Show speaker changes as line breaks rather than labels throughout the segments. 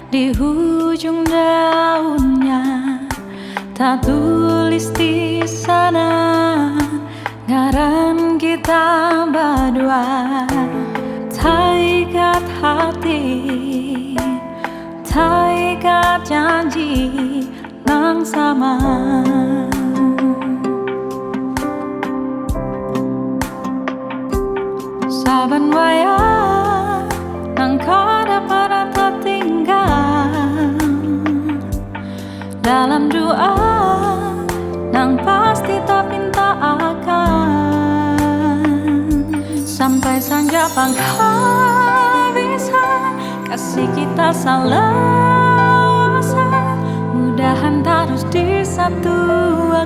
di ujung daunnya, tak tulis di sana ngaran kita berdua. Tak ikat hati, tak ikat janji nang sama. Saben waya nang kada pada tertinggal, dalam doa nang pasti tak pinta akan. Sampai saja penghabisan kasih kita salawasa, mudahan terus disatukan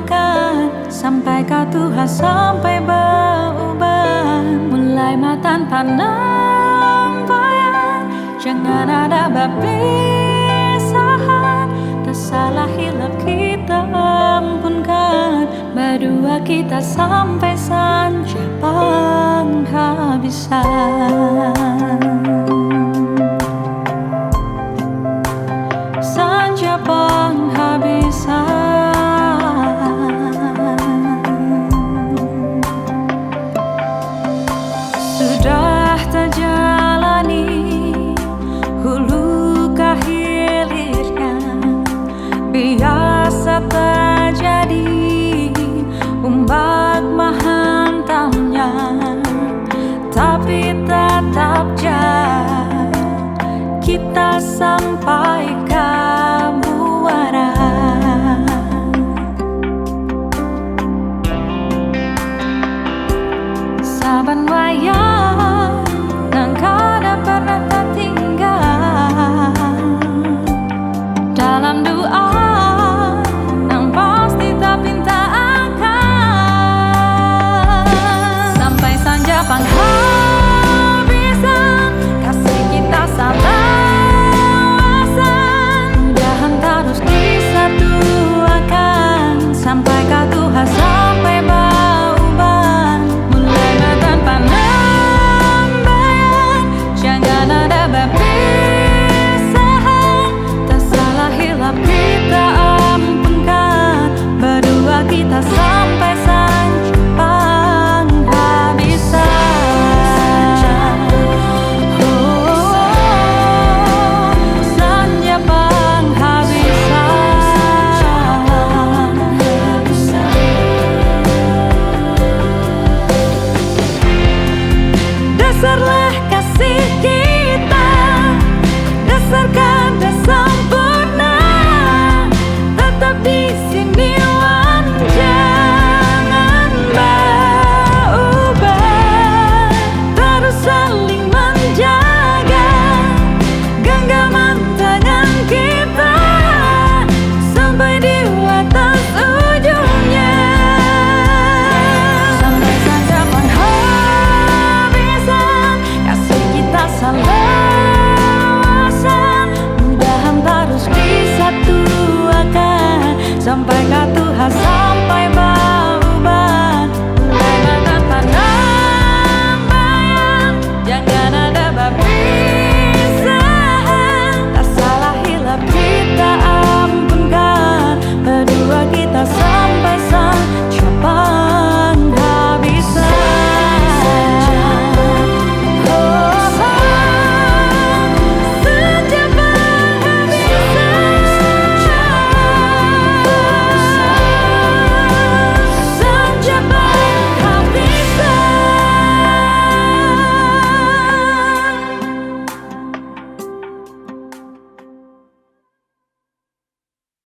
sampai ke Tuhan, sampai beruban. Mulai matan penampilan, jangan ada berpisahan. Tersalah hilap kita ampunkan, berdua kita sampai saja penghabisan. Saja penghabisan. Sudah terjalani hulu ke hilirnya, biasa terjadi ombak menghantamnya, tapi tetap jalan kita sampai ke muara. Saban wayang nang kada pernah tertinggal, dalam doa nang pasti tak pinta akan. Sampai saja penghabisan kasih kita salawasan, mudahan terus disatukan sampai ke Tuhan, sampai beruban. Mulai matan penampilan, jangan ada berpisahan. Tersalah hilap kita ampunkan, berdua kita sampai saja penghabisan. Saja penghabisan. Dasarlah kasih kita, dasar kada sempurna, tetap di sini wan, jangan berubah. Terus saling menjaga genggaman tangan kita sampai di atas ujungnya. Sampai saja penghabisan kasih kita salah.